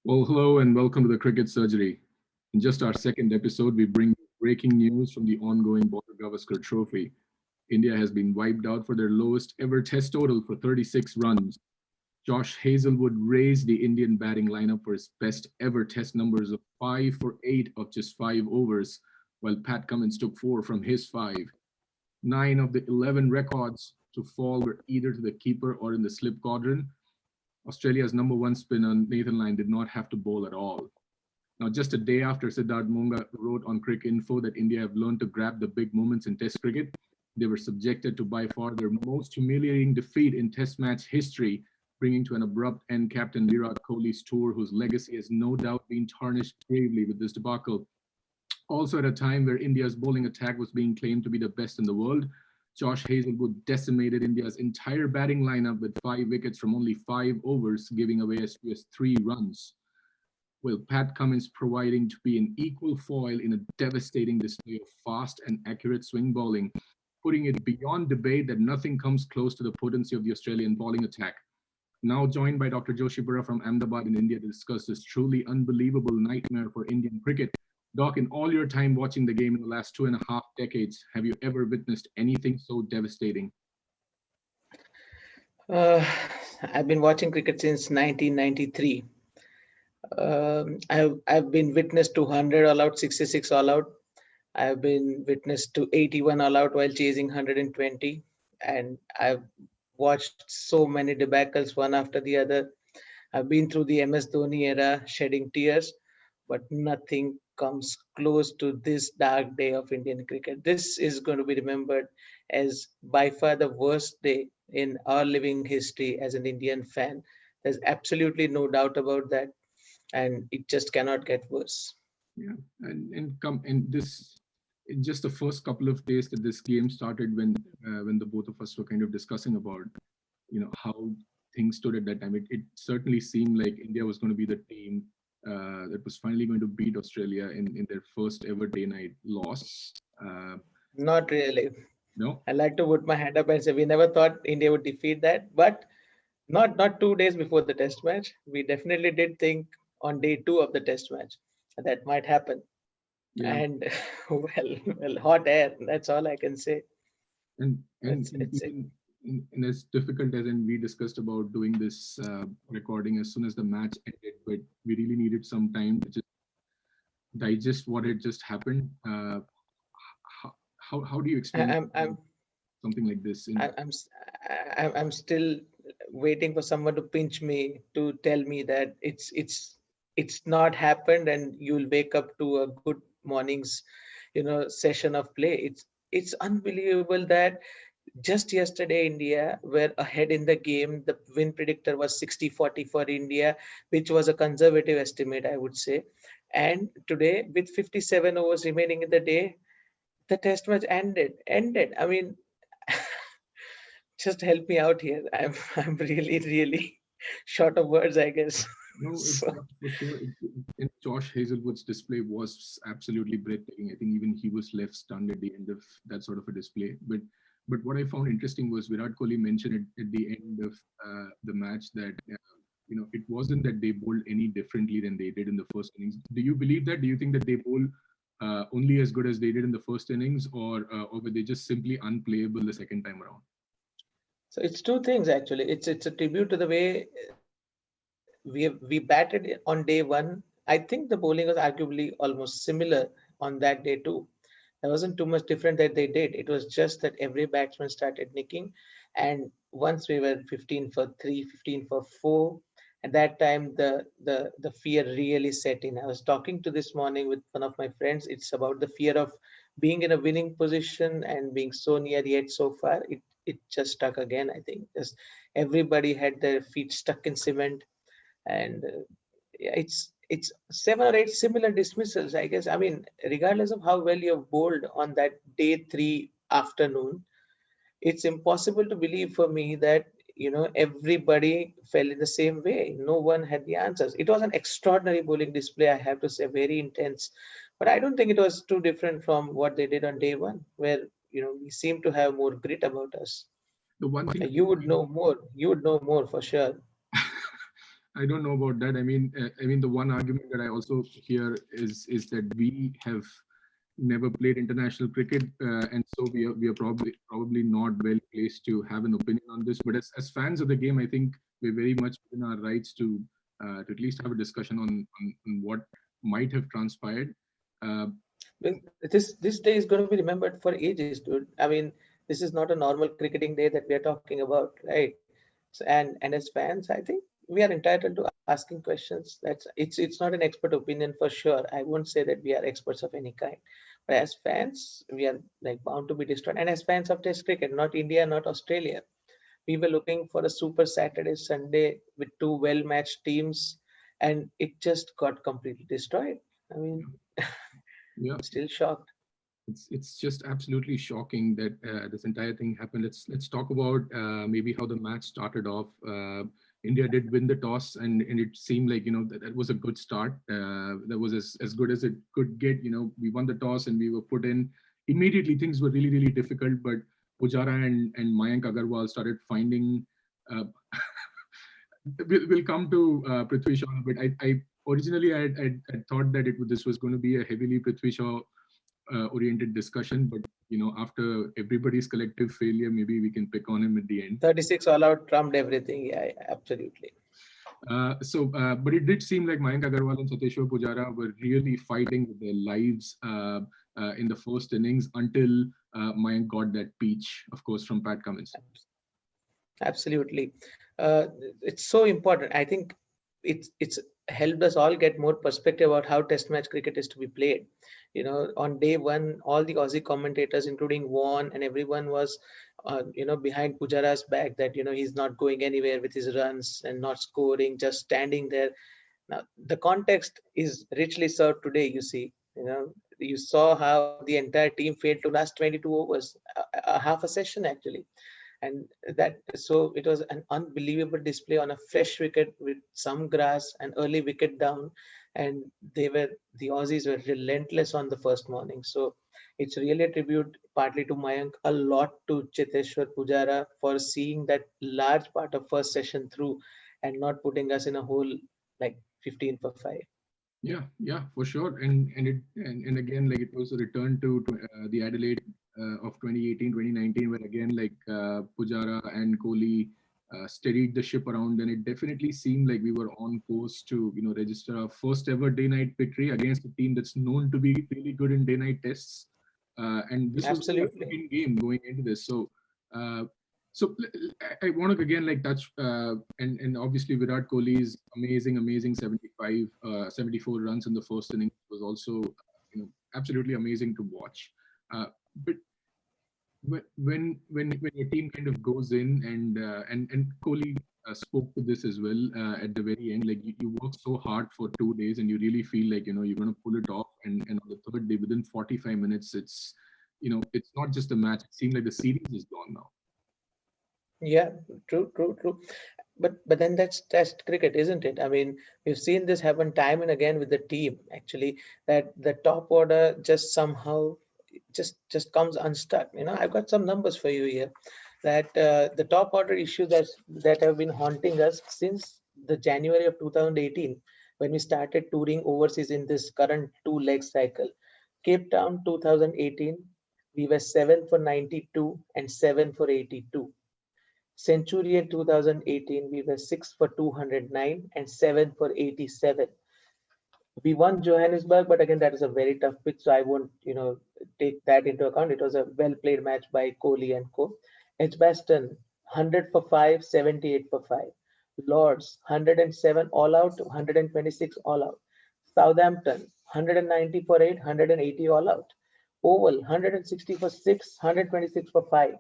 Well, hello and welcome to the Cricket Surgery. In just our second episode, we bring you breaking news from the ongoing Border Gavaskar Trophy. India has been wiped out for their lowest ever test total for 36 runs. Josh Hazelwood raised the Indian batting lineup for his best ever test numbers of 5 for 8 of just 5 overs, while Pat Cummins took 4 from his 5. 9 of the 11 records to fall were either to the keeper or in the slip quadrant. Australia's number one spinner, Nathan Lyon, did not have to bowl at all. Now, just a day after Siddharth Monga wrote on Cricket Info that India have learned to grab the big moments in Test cricket, they were subjected to by far their most humiliating defeat in Test match history, bringing to an abrupt end captain Virat Kohli's tour, whose legacy has no doubt been tarnished gravely with this debacle. Also, at a time where India's bowling attack was being claimed to be the best in the world, Josh Hazelwood decimated India's entire batting lineup with 5 wickets from only 5 overs, giving away as few as 3 runs. With Pat Cummins providing to be an equal foil in a devastating display of fast and accurate swing bowling, putting it beyond debate that nothing comes close to the potency of the Australian bowling attack. Now joined by Dr. Joshipura from Ahmedabad in India to discuss this truly unbelievable nightmare for Indian cricket. Doc, in all your time watching the game in the last 2.5 decades, have you ever witnessed anything so devastating? Uh, I've been watching cricket since 1993. I've been witness to 100 all out, 66 all out. I've been witness to 81 all out while chasing 120, and I've watched so many debacles one after the other. I've been through the MS Dhoni era, shedding tears, but nothing comes close to this dark day of Indian cricket. This is going to be remembered as by far the worst day in our living history as an Indian fan. There's absolutely no doubt about that, and it just cannot get worse. Yeah, and come and this in just the first couple of days that this game started, when the both of us were kind of discussing about how things stood at that time, it certainly seemed like India was going to be the team that was finally going to beat Australia in their first ever day night loss. Not really. No, I like to put my hand up and say we never thought India would defeat that, but not 2 days before the test match. We definitely did think on day two of the test match that might happen. yeah, And well, hot air. That's all I can say. and It's even in as difficult as in we discussed about doing this recording as soon as the match ended, but we really needed some time to just digest what had just happened. How do you explain I'm something like this? In I'm s- I'm still waiting for someone to pinch me to tell me that it's not happened and you'll wake up to a good morning's session of play. It's unbelievable that just yesterday India were ahead in the game. The win predictor was 60-40 for India, which was a conservative estimate, I would say. And today, with 57 overs remaining in the day, the test match ended. I mean, just help me out here. I'm really short of words, I guess. no, So for sure. And Josh Hazelwood's display was absolutely breathtaking. I think even he was left stunned at the end of that sort of a display. But what I found interesting was Virat Kohli mentioned at the end of the match that it wasn't that they bowled any differently than they did in the first innings. Do you believe that? Do you think that they bowled only as good as they did in the first innings, or were they just simply unplayable the second time around? so it's two things actually. It's a tribute to the way we batted on day one. I think the bowling was arguably almost similar on that day too. There wasn't too much different that they did. It was just that every batsman started nicking. And once we were 15 for 3, 15 for 4, at that time the fear really set in. I was talking to this morning with one of my friends. It's about the fear of being in a winning position and being so near yet so far. It just stuck again, I think. Just everybody had their feet stuck in cement, and yeah, it's 7 or 8 similar dismissals, I guess. I mean, regardless of how well you've bowled on that day three afternoon, it's impossible to believe for me that everybody fell in the same way. No one had the answers. It was an extraordinary bowling display, I have to say, very intense. But I don't think it was too different from what they did on day one, where we seem to have more grit about us. The one thing You would know more. You would know more for sure. I don't know about that. I mean, the one argument that I also hear is that we have never played international cricket, and so we are probably not well placed to have an opinion on this. But as fans of the game, I think we're very much within our rights to at least have a discussion on what might have transpired. Uh, Well, this day is going to be remembered for ages, dude. I mean, this is not a normal cricketing day that we are talking about, right? So, and as fans, I think we are entitled to asking questions. It's not an expert opinion for sure. I won't say that we are experts of any kind, but as fans, we are like bound to be destroyed. And as fans of Test cricket, not India, not Australia, we were looking for a super Saturday, Sunday with two well-matched teams, and it just got completely destroyed. I mean, yeah, still shocked. it's just absolutely shocking that this entire thing happened. Let's talk about maybe how the match started off. India did win the toss, and it seemed like that was a good start. That was as good as it could get. We won the toss and we were put in. Immediately things were really difficult, but Pujara and Mayank Agarwal started finding. Uh, we'll come to Prithvi Shaw, but I originally I thought that this was going to be a heavily Prithvi Shaw oriented discussion, but after everybody's collective failure, maybe we can pick on him at the end. 36 all out trumped everything. Yeah, yeah, absolutely. But it did seem like Mayank Agarwal and Sateshwar Pujara were really fighting with their lives in the first innings until Mayank got that peach, of course, from Pat Cummins. Absolutely. Uh, it's so important. I think it's helped us all get more perspective about how Test match cricket is to be played. On day one, all the Aussie commentators, including Vaughan and everyone, was behind Pujara's back that he's not going anywhere with his runs and not scoring, just standing there. Now the context is richly served today. You saw how the entire team failed to last 22 overs, a half a session actually, and that so it was an unbelievable display on a fresh wicket with some grass and early wicket down, and the Aussies were relentless on the first morning. So it's really a tribute partly to Mayank, a lot to Cheteshwar Pujara for seeing that large part of first session through and not putting us in a hole like 15 for 5. Yeah, for sure. And again, like it was a return to the Adelaide of 2018, 2019, where again, like Pujara and Kohli steadied the ship around, and it definitely seemed like we were on course to register our first ever day-night victory against a team that's known to be really good in day-night tests. And this was only our Absolutely. second game going into this, so. Uh, I want to again like touch and obviously Virat Kohli's amazing 74 runs in the first inning was also absolutely amazing to watch. But when your team kind of goes in and Kohli spoke to this as well at the very end, like you work so hard for 2 days and you really feel like you're going to pull it off, and on the third day within 45 minutes it's not just a match. It seemed like the series is gone now. Yeah, true. But then that's Test cricket, isn't it? I mean, we've seen this happen time and again with the team. Actually, that the top order just somehow just comes unstuck. I've got some numbers for you here. That the top order issue that have been haunting us since the January of 2018, when we started touring overseas in this current two-leg cycle. Cape Town 2018, we were 7 for 92 and 7 for 82. Centurion 2018, we were 6 for 209 and 7 for 87. We won Johannesburg, but again, that is a very tough pitch, so I won't, take that into account. It was a well-played match by Kohli and co. Edgbaston, 100 for 5, 78 for 5. Lords, 107 all out, 126 all out. Southampton, 190 for 8, 180 all out. Oval, 160 for 6, 126 for 5.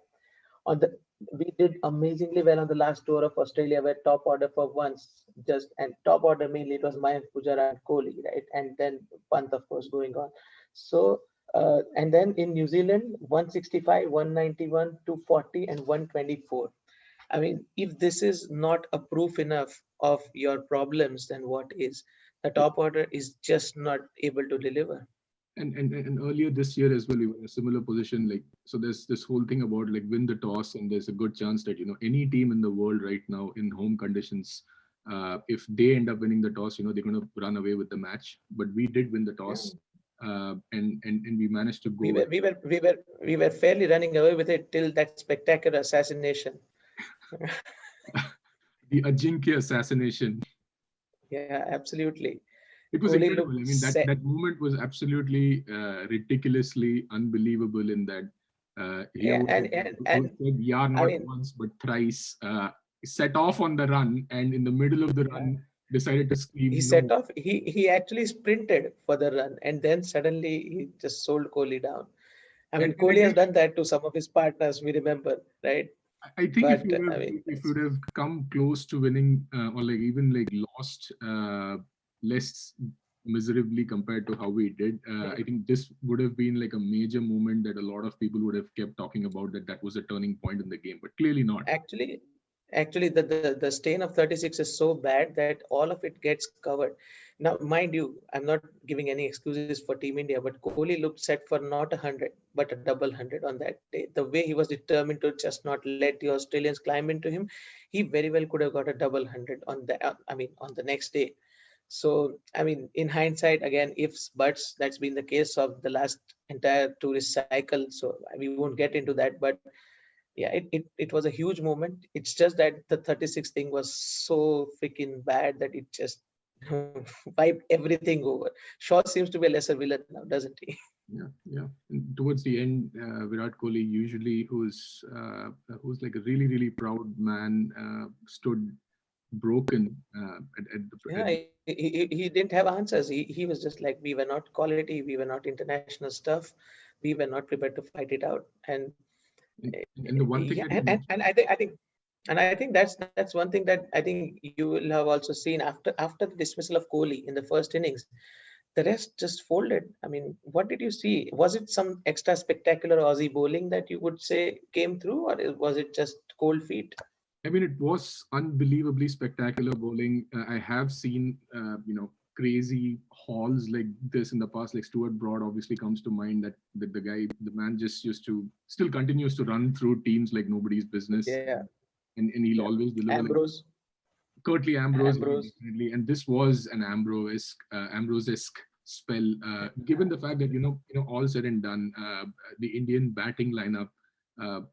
On the We did amazingly well on the last tour of Australia, where top order for once just and top order mainly it was Mayank Pujara and Kohli, right? And then Pant, of course, going on. So and then in New Zealand, 165, 191, 240, and 124. I mean, if this is not a proof enough of your problems, then what is? The top order is just not able to deliver. And earlier this year as well, we were in a similar position. Like, so there's this whole thing about like win the toss, and there's a good chance that any team in the world right now in home conditions if they end up winning the toss, they're going to run away with the match. But we did win the Yeah. toss, and we managed to We go. were we were we were we were fairly running away with it till that spectacular assassination. The Ajinkya assassination. Yeah, absolutely. It was Kohli incredible. looked I mean, that set. that moment was absolutely ridiculously unbelievable. In that, Yeah, Hazelwood, who said "Yeah, I not mean, once but thrice," set off on the run, and in the middle of the yeah, run, decided to he scream set "No!" off. He actually sprinted for the run, and then suddenly he just sold Kohli down. I mean, And I Kohli has guess done that to some of his partners. We remember, right? I think if But you would I have mean, if you would have come close to winning, or like even like lost less miserably compared to how we did, I think this would have been like a major moment that a lot of people would have kept talking about, that was a turning point in the game, but clearly not. actually, actually, the stain of 36 is so bad that all of it gets covered. Now, mind you, I'm not giving any excuses for Team India, but Kohli looked set for not 100, but a double hundred on that day. The way he was determined to just not let the Australians climb into him, he very well could have got a double hundred on the, I mean, on the next day. So, I mean, in hindsight, again, ifs, buts, that's been the case of the last entire tourist cycle. So we won't get into that. But yeah, it was a huge moment. It's just that the 36 thing was so freaking bad that it just wiped everything over. Shaw seems to be a lesser villain now, doesn't he? Yeah, yeah. And towards the end, Virat Kohli, usually who's like a really really proud man, stood broken at Yeah, he didn't have answers. He was just like, we were not quality, we were not international stuff, we were not prepared to fight it out. And and the one yeah, thing that he and mentioned. I think that's one thing that I think you will have also seen after the dismissal of Kohli in the first innings. The rest just folded. I mean, what did you see? Was it some extra spectacular Aussie bowling that you would say came through, or was it just cold feet? I mean, it was unbelievably spectacular bowling. I have seen, crazy hauls like this in the past. Like Stuart Broad obviously comes to mind. That the man just used to still continues to run through teams like nobody's business, Yeah, and he'll yeah. always deliver. Like Ambrose, Curtly Ambrose, yeah, Ambrose. definitely, and this was an Ambrose-esque spell. Given the fact that all said and done, the Indian batting lineup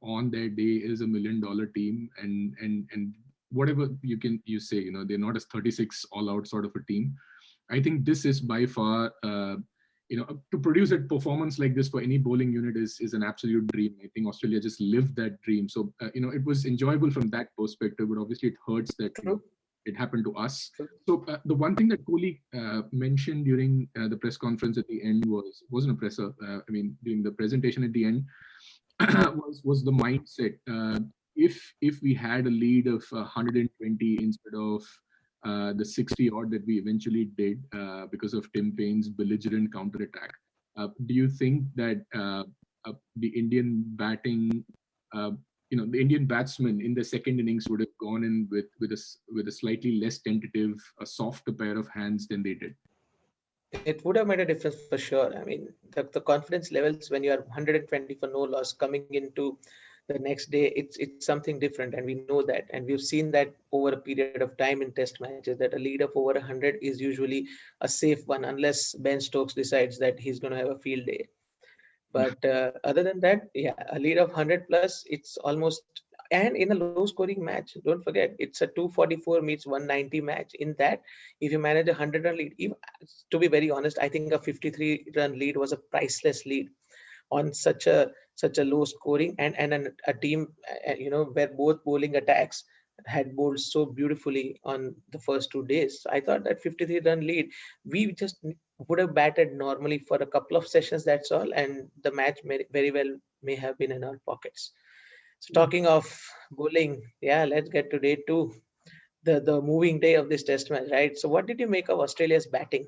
on their day is $1 million team, and whatever you say, they're not a 36 all-out sort of a team. I think this is by far, to produce a performance like this for any bowling unit is an absolute dream. I think Australia just lived that dream. So, it was enjoyable from that perspective, but obviously it hurts that, True, it happened to us. true. So, the one thing that Kohli mentioned during the press conference at the end wasn't a presser. I mean, during the presentation at the end, was the mindset. If we had a lead of 120 instead of the 60 odd that we eventually did because of Tim Paine's belligerent counterattack, do you think that the Indian batting, uh, the Indian batsmen in the second innings would have gone in with a slightly less tentative, a softer pair of hands than they did? It would have made a difference for sure. I mean, the confidence levels when you are 120 for no loss coming into the next day, it's something different, and we know that, and we've seen that over a period of time in test matches that a lead of over 100 is usually a safe one, unless Ben Stokes decides that he's going to have a field day. But other than that, yeah, a lead of 100 plus, it's almost, and in a low scoring match, don't forget, it's a 244 meets 190 match. In that, if you manage a 100-run lead, even, to be very honest, I think a 53-run lead was a priceless lead on such a low scoring, and a team, where both bowling attacks had bowled so beautifully on the first 2 days. So I thought that 53-run lead, we just would have batted normally for a couple of sessions, that's all, and the match very well may have been in our pockets. So Yeah. talking of bowling, yeah, let's get to day two, the moving day of this test match, right? So what did you make of Australia's batting?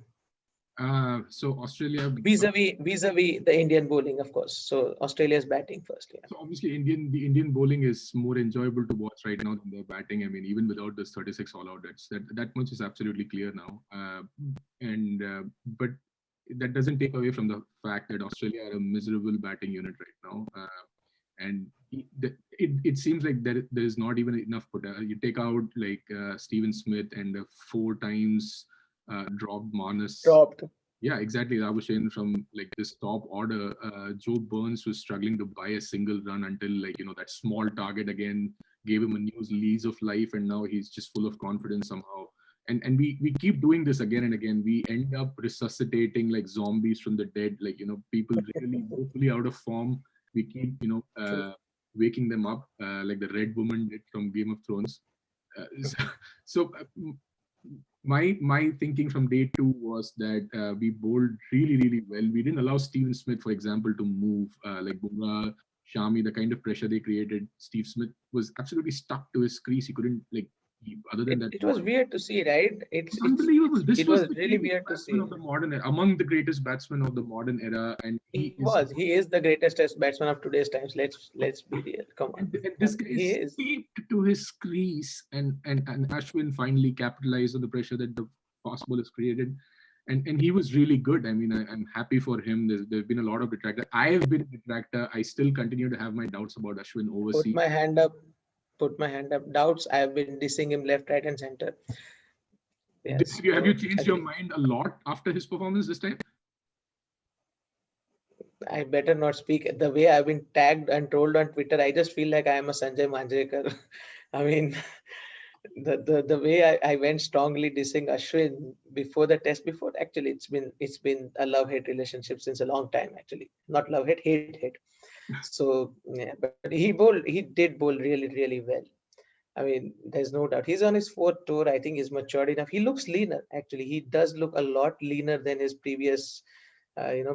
So Australia. Vis-a-vis the Indian bowling, of course. So Australia's batting first, yeah. So obviously, the Indian bowling is more enjoyable to watch right now than their batting. I mean, even without this 36 all out, that much is absolutely clear now. And but that doesn't take away from the fact that Australia are a miserable batting unit right now. and it seems like there is not even enough you take out like Steven Smith and the 4 times dropped Manus. Dropped. Yeah, exactly. I was saying from like this top order, Joe Burns was struggling to buy a single run until like that small target again gave him a new lease of life, and now he's just full of confidence somehow. And we keep doing this again and again. We end up resuscitating like zombies from the dead, like people really woefully out of form. We keep True. waking them up like the Red Woman did from Game of Thrones. So, so my thinking from day two was that we bowled really well. We didn't allow Steven Smith, for example, to move like Bumrah, Shami, the kind of pressure they created. Steve Smith was absolutely stuck to his crease. He couldn't like. Other than that, It was weird to see, right? it's unbelievable. This It was was the really greatest weird to batsman see. of the modern era, among the greatest batsmen of the modern era, and He is the greatest test batsman of today's times. Let's be real. Come on. and I this mean, guy he is is. taped to his crease, and Ashwin finally capitalized on the pressure that the fast ball has created, and he was really good. I mean, I'm happy for him. There's been a lot of detractor. I have been a detractor. I still continue to have my doubts about Ashwin Put overseas. my hand up. Put my hand up. Doubts. I have been dissing him left, right, and center. Yes. Have you So changed your agree. mind a lot after his performance this time? I better not speak. The way I've been tagged and trolled on Twitter, I just feel like I am a Sanjay Manjrekar. I mean, the way I went strongly dissing Ashwin before the test, before actually it's been a love-hate relationship since a long time, actually. Not love-hate, hate-hate. So yeah, but he did bowl really well. I mean, there's no doubt. He's on his fourth tour. I think he's matured enough. He looks leaner, actually. He does look a lot leaner than his previous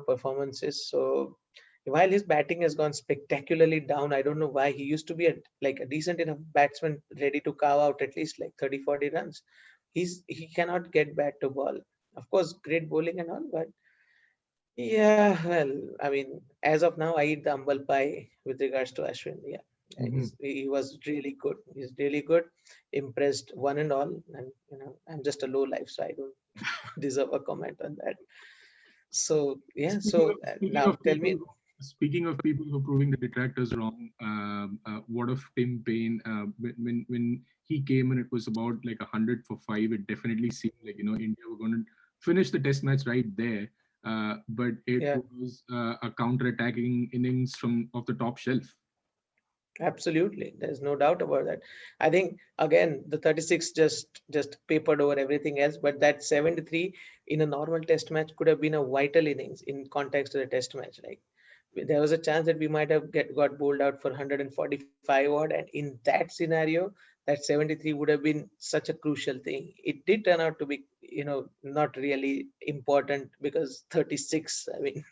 performances. So while his batting has gone spectacularly down, I don't know why. He used to be like a decent enough batsman, ready to carve out at least like 30-40 runs. He cannot get back to ball. Of course, great bowling and all, but yeah, well, I mean, as of now, I eat the humble pie with regards to Ashwin. Yeah, Mhm. he was really good. He's really good, impressed one and all. And I'm just a low life, so I don't deserve a comment on that. So yeah, Speaking so of speaking now of tell people, me. speaking of people who are proving the detractors wrong, what of Tim Paine? When he came and it was about like 100 for 5, it definitely seemed like India were going to finish the Test match right there. But it Yeah, was a counter-attacking innings from off the top shelf. absolutely. There's no doubt about that. I think again the 36 just papered over everything else, but that 73 in a normal test match could have been a vital innings in context of the test match. Like there was a chance that we might have got bowled out for 145 odd, and in that scenario, that 73 would have been such a crucial thing. It did turn out to be, not really important because 36. I mean,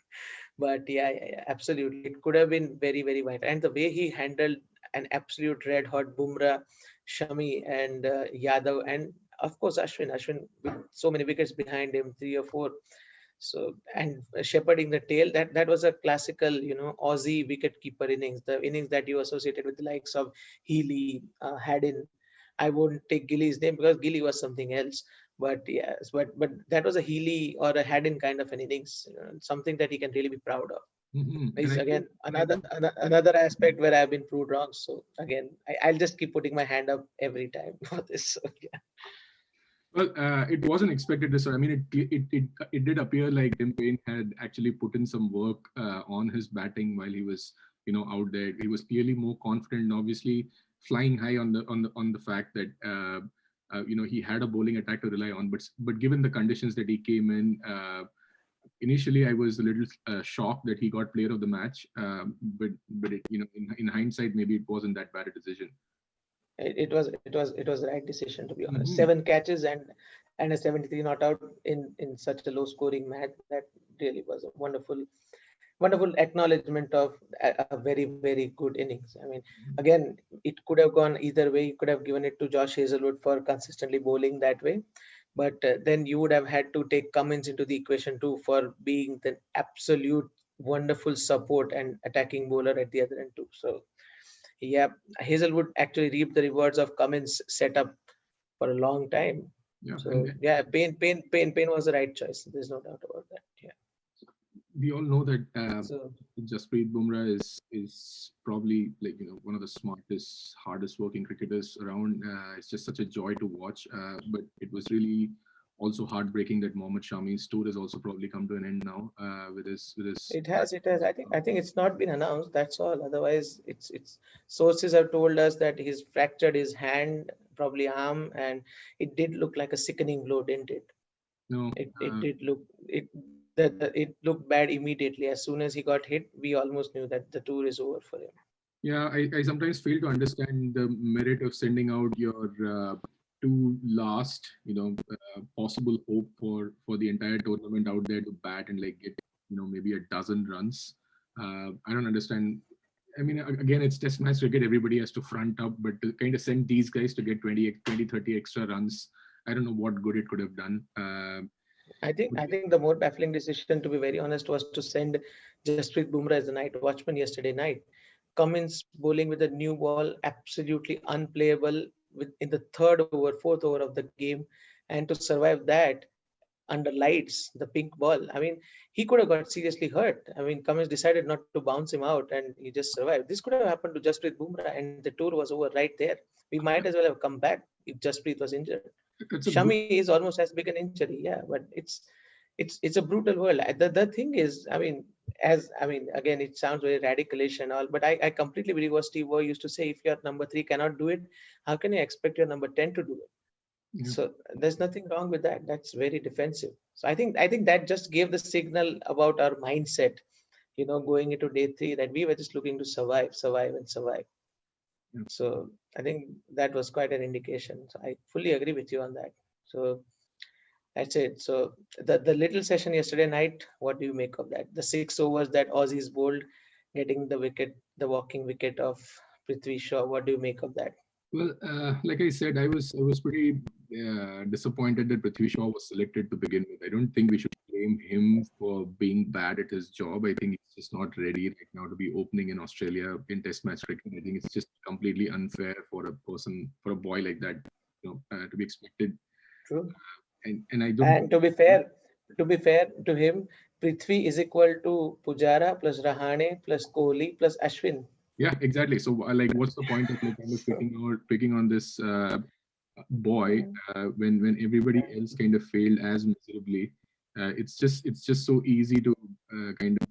but yeah, absolutely. It could have been very vital. And the way he handled an absolute red hot Bumrah, Shami, and Yadav, and of course Ashwin with so many wickets behind him, 3 or 4. So and shepherding the tail, that was a classical, Aussie wicket keeper innings, the innings that you associated with the likes of Healy, Haddin. I won't take Gilly's name because Gilly was something else. But yes, but that was a Healy or a Haddin kind of an innings, something that he can really be proud of. And Is I think again and I think another aspect where I've been proved wrong. So again, I'll just keep putting my hand up every time for this. So, yeah. well, it wasn't expected this. I mean, it did appear like Tim Paine had actually put in some work on his batting while he was, out there. He was clearly more confident, and obviously flying high on the fact that he had a bowling attack to rely on. But given the conditions that he came in, initially I was a little shocked that he got player of the match. But in hindsight, maybe it wasn't that bad a decision. It was the right decision, to be honest. Mhm. 7 catches and a 73 not out in such a low scoring match. That really was a wonderful acknowledgement of a very good innings. I mean, again, it could have gone either way. You could have given it to Josh Hazelwood for consistently bowling that way, but then you would have had to take Cummins into the equation too for being the absolute wonderful support and attacking bowler at the other end too. So yeah, Hazelwood actually reaped the rewards of Cummins setup for a long time. Yeah, So yeah, Paine was the right choice. There's no doubt about that. Yeah. we all know that So Jasprit Bumrah is probably like one of the smartest, hardest working cricketers around. It's just such a joy to watch. But it was really also heartbreaking that Mohammad Shami's tour has also probably come to an end now with his. it has. I think it's not been announced. That's all. Otherwise, it's sources have told us that he's fractured his hand, probably arm, and it did look like a sickening blow, didn't it? No, It did look it looked bad immediately. As soon as he got hit, we almost knew that the tour is over for him. yeah, I sometimes fail to understand the merit of sending out your two last, possible hope for the entire tournament out there to bat and like get, maybe a dozen runs. I don't understand. I mean, again, it's test match cricket. Everybody has to front up, but to kind of send these guys to get 20, 30 extra runs, I don't know what good it could have done. I think the more baffling decision, to be very honest, was to send Jasprit Bumrah as the night watchman yesterday night. Cummins bowling with a new ball, absolutely unplayable in the third over, fourth over of the game, and to survive that under lights, the pink ball. I mean, he could have got seriously hurt. I mean, Cummins decided not to bounce him out, and he just survived. This could have happened to Jasprit Bumrah, and the tour was over right there. We might as well have come back if Jasprit was injured. It's a good. Shami is almost as big an injury, yeah, but it's a brutal world. The thing is, I mean, again, it sounds very radicalish and all, but I completely believe what Steve Waugh used to say: if your number three cannot do it, how can you expect your number 10 to do it? Yeah. So there's nothing wrong with that. That's very defensive. So I think that just gave the signal about our mindset, going into day three, that we were just looking to survive, survive, and survive. Yeah. So I think that was quite an indication. So I fully agree with you on that. So that's it. So the little session yesterday night, what do you make of that? The 6 overs that Aussies bowled, getting the wicket, the walking wicket of Prithvi Shaw. What do you make of that? Well, like I said, I was pretty disappointed that Prithvi Shaw was selected to begin with. I don't think we should blame him for being bad at his job. I think he's just not ready right now to be opening in Australia in Test match cricket. I think it's just completely unfair for a person, for a boy like that, to be expected. True. And I don't. And to be fair to him, Prithvi is equal to Pujara plus Rahane plus Kohli plus Ashwin. Yeah, exactly. So, like, what's the point of like kind of So picking on this boy yeah, when everybody else kind of failed as miserably? It's just so easy to kind of.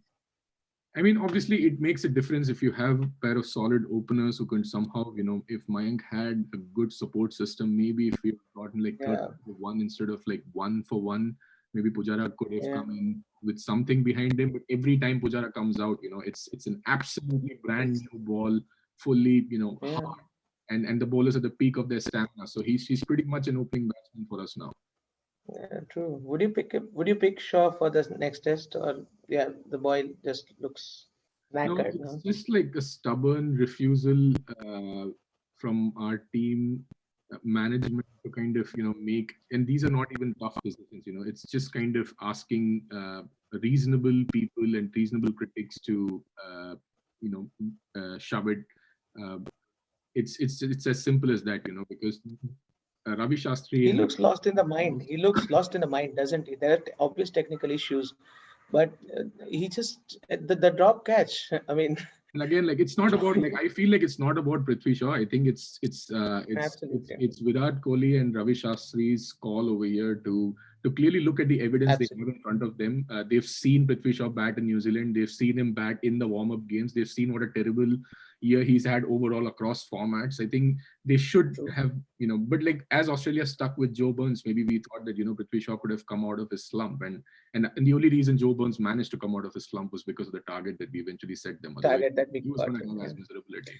I mean, obviously, it makes a difference if you have a pair of solid openers who can somehow, if Mayank had a good support system, maybe if we had gotten like third yeah, for one instead of like one for one, maybe Pujara could have yeah. come in with something behind him. But every time Pujara comes out, it's an absolutely brand It's new ball, fully, yeah. hard, and the bowlers at the peak of their stamina. So he's pretty much an opening batsman for us now. Yeah, true. Would you pick Shaw for the next test, or yeah, the boy just looks No, knackered it's now? just like a stubborn refusal from our team management to kind of make, and these are not even tough decisions. It's just kind of asking reasonable people and reasonable critics to you know shove it. Uh, it's as simple as that, because Ravi Shastri He and looks lost in the mind. He looks lost in the mind, doesn't he? There are obvious technical issues, but he just the drop catch. I mean, and again, like it's not about like I feel like it's not about Prithvi Shaw. I think absolutely it's Virat Kohli and Ravi Shastri's call over here to clearly look at the evidence they have absolutely in front of them. They've seen Prithvi Shaw bat in New Zealand. They've seen him bat in the warm up games. They've seen what a terrible year he's had overall across formats. I think they should true. have, but like as Australia stuck with Joe Burns, maybe we thought that Prithvi Shaw could have come out of his slump, and the only reason Joe Burns managed to come out of his slump was because of the target that we eventually set them. Otherwise, Target that we he was got going to him. have Yeah. as miserable a day.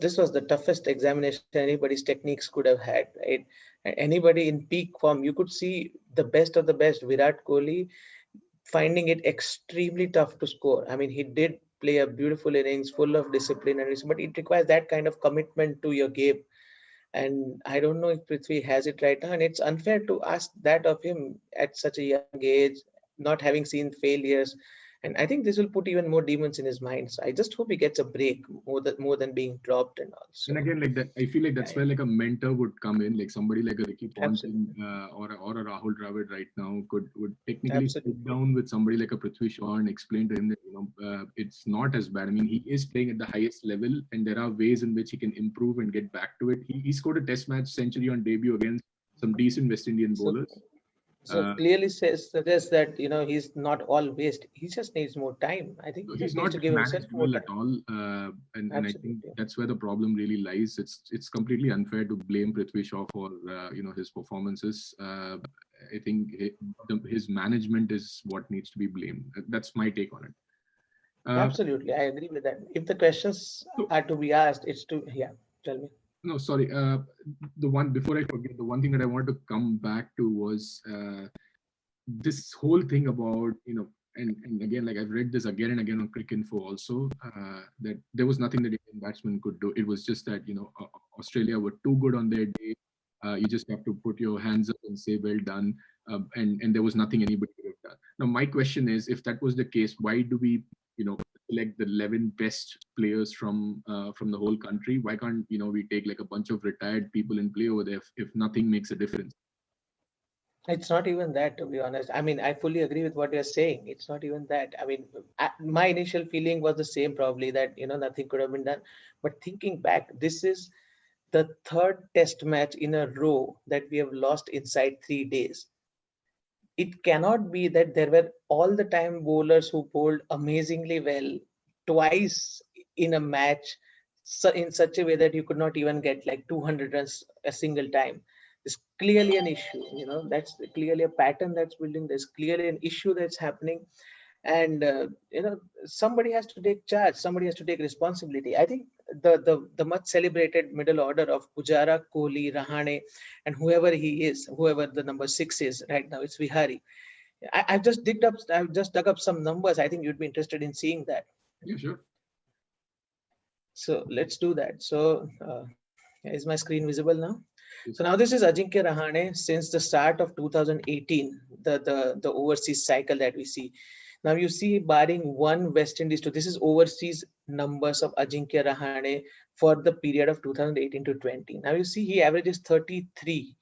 This was the toughest examination anybody's techniques could have had, right? Anybody in peak form, you could see the best of the best. Virat Kohli finding it extremely tough to score. I mean, he did play a beautiful innings, full of discipline and but it requires that kind of commitment to your game. And I don't know if Prithvi has it right now, and it's unfair to ask that of him at such a young age, not having seen failures, And I think this will put even more demons in his mind. So I just hope he gets a break more than being dropped and all. And So again, like that, I feel like yeah, that's yeah, where like a mentor would come in, like somebody like a Ricky Ponting absolutely, or a Rahul Dravid right now would technically sit absolutely. down with somebody like a Prithvi Shaw and explain to him that it's not as bad. I mean, he is playing at the highest level, and there are ways in which he can improve and get back to it. He scored a Test match century on debut against some decent West Indian So bowlers. so Uh, clearly suggests that he's not all waste. He just needs more time. I think So he he's just needs not to being give himself managed more well at time. all, and I think Absolutely. that's where the problem really lies. It's completely unfair to blame Prithvi Shaw for his performances. I think his management is what needs to be blamed. That's my take on it. Uh, Absolutely. I agree with that. If the questions so are to be asked, it's to, yeah, tell me. no, sorry. The one before I forget, the one thing that I wanted to come back to was this whole thing about and again, like I've read this again and again on Cricinfo also, that there was nothing that Indian batsmen could do. It was just that Australia were too good on their day. You just have to put your hands up and say well done, and there was nothing anybody could have done. Now my question is, if that was the case, why do we select the 11 best players from the whole country? Why can't we take like a bunch of retired people and play over there if nothing makes a difference? It's not even that, to be honest. I mean, I fully agree with what you're saying. It's not even that. I mean, my initial feeling was the same, probably, that, nothing could have been done. But thinking back, this is the third test match in a row that we have lost inside 3 days. It cannot be that there were all the time bowlers who bowled amazingly well twice in a match, in such a way that you could not even get like 200 runs a single time. There's clearly an issue. That's clearly a pattern that's building. There's clearly an issue that's happening, and somebody has to take charge. Somebody has to take responsibility. I think the much celebrated middle order of Pujara, Kohli, Rahane, and whoever he is, whoever the number 6 is right now, it's Vihari. I've just dug up some numbers. I think you'd be interested in seeing that. Yeah, sure. So let's do that. So is my screen visible now? So Yes. now this is Ajinkya Rahane since the start of 2018, the overseas cycle that we see. Now you see, barring one West Indies to this is overseas numbers of Ajinkya Rahane for the period of 2018 to 20. Now you see he averages 33.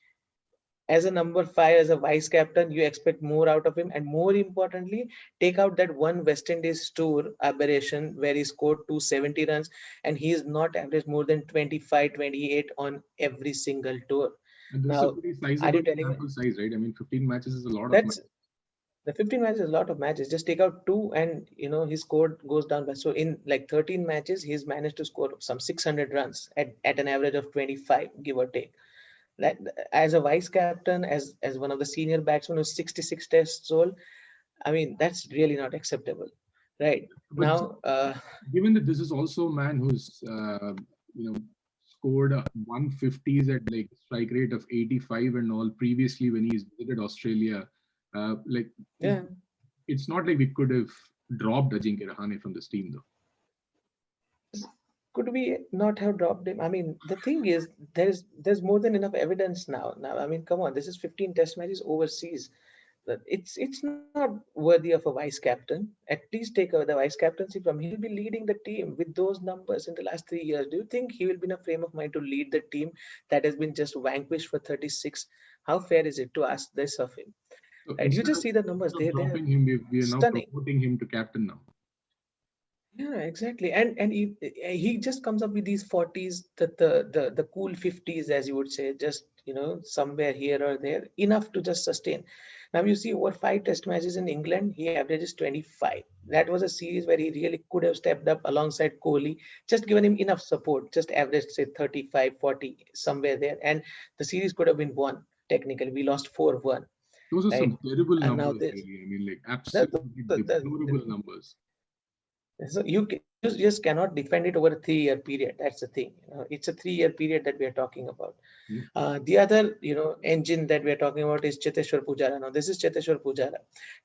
As a number 5, as a vice captain, you expect more out of him, and more importantly, take out that one West Indies tour aberration where he scored 270 runs, and he is not averaged more than 25, 28 on every single tour. And this is a Now, pretty are sizable you telling me sample size, right? I mean, 15 matches is a lot of that's matches. the 15 matches is a lot of matches? Just take out two, and his score goes down by, so in like 13 matches, he's managed to score some 600 runs at an average of 25, give or take. Like, as a vice captain, as one of the senior batsmen who's 66 tests old, I mean, that's really not acceptable, right? But Now, given that this is also a man who's you know scored 150s at like strike rate of 85 and all previously when he's visited Australia, like yeah, it's not like we could have dropped Ajinkya Rahane from this team though. could we not have dropped him? I mean, the thing is, there's more than enough evidence now. Now, I mean, come on, this is 15 test matches overseas. It's not worthy of a vice captain. At least take the vice captaincy from. He'll be leading the team with those numbers in the last 3 years. Do you think he will be in a frame of mind to lead the team that has been just vanquished for 36? How fair is it to ask this of him? So Right? You just see the numbers. instead of They're dropping him, we are now stunning. promoting him to captain now. Yeah, exactly. And he just comes up with these 40s, the cool 50s, as you would say, just somewhere here or there, enough to just sustain. Now you see, over 5 test matches in England, he averages 25. That was a series where he really could have stepped up alongside Kohli, just given him enough support, just averaged say 35, 40, somewhere there, and the series could have been won. Technically, we lost 4-1, Those are some right? terrible And now numbers, this, really. I mean, like the, absolutely the, the, deplorable numbers. So you just cannot defend it over a 3-year period. That's the thing. It's a 3-year period that we are talking about. Yeah. The other engine that we are talking about is Cheteshwar Pujara. Now this is Cheteshwar Pujara.